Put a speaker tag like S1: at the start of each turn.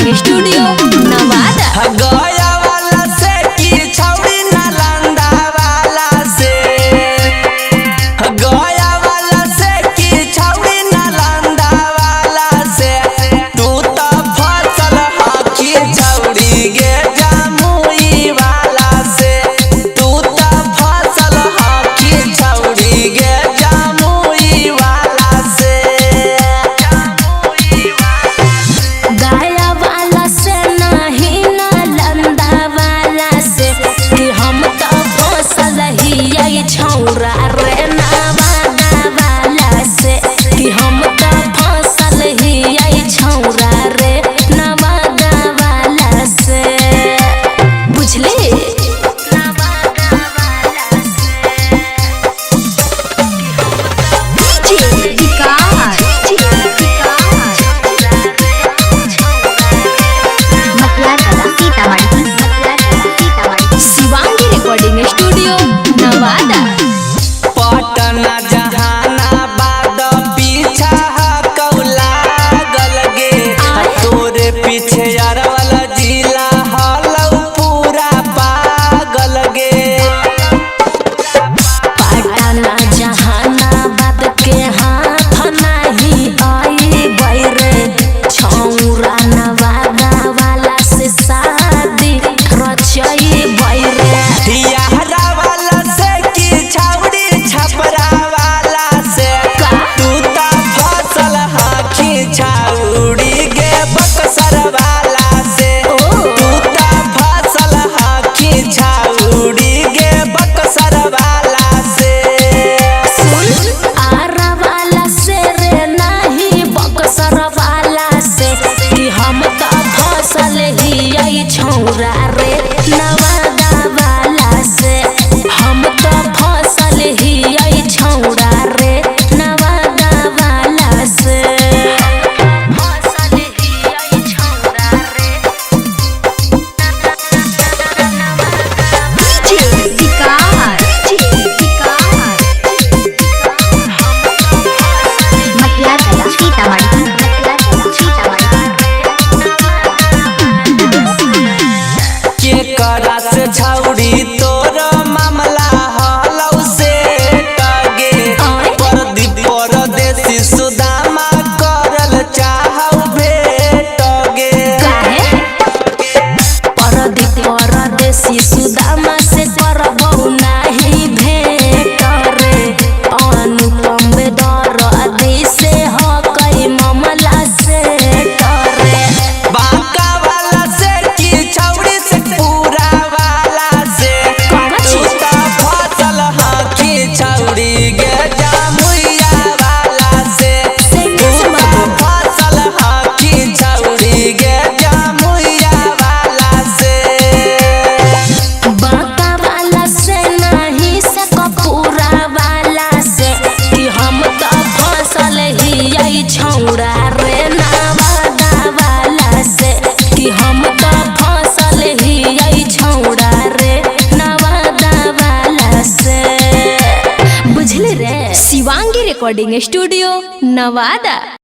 S1: Recording studio Nawada.
S2: गया वाला से की छौड़ी नालंदा वाला से, गया वाला से की छौड़ी नालंदा वाला से, तू तो फसल हकी छौड़ी गे जमुई वाला से, तू तो फसल हकी छौड़ी गे जमुई वाला से।
S1: गया वाला से नहीं नालंदा वाला से, कि हम तो फसल ही छौरा रे नवादा वाला से, कि हम तो फसल ही छौरा रे नवादा वाला से। बुझले नवादा वाला से शिवांगी रिकॉर्डिंग स्टूडियो नवादा।
S2: पटना जहानाबाद पीछा कौला गल गे, तोरे पीछे अरवल जिला हलौ पूरा पागल गे।
S1: पटना जहानाबाद के हाथ नहीं आई बैरे, छौरा नवादा वाला से शादी रचई बैरे।
S2: यारा वाला से की छौड़ी छपरा वाला से, तू तो फसल हकी छौड़ी गे बक्सर वाला से, तू तो फसल हकी छौड़ी गे बक्सर वाला से।
S1: आरा वाला से रे नहीं बक्सर वाला से, कि हम तो फसल ही छौरा रे नवादा वाला से, हम तो फसल ही छौरा रे नवादा वाला से। फसल ही छौरा रे
S2: के करा से छौड़ी तोर मामला हलौ से टगे, परदीप परदेसी सुदामा करल चाहौ भेट गे।
S1: परदीप परदेसी सुदामा से करबौ नाही भेट रे, अनुपम बेदर्दी से हो कई मामला से डरे।
S2: बांका वाला से की छौड़ी से पूरा वाला से, तू तो फसल हकी छौड़ी गे जमुइया वाला से, तू तो फसल हकी छौड़ी गे जमुइया वाला से।
S1: बांका वाला से नहीं से कपूरा वाला से, कि हम तो फसल ही छौरा रे नवादा वाला से, कि हम तो फसल ही छौरा रे नवादा वाला से। बुझले रे शिवांगी रिकॉर्डिंग स्टूडियो नवादा।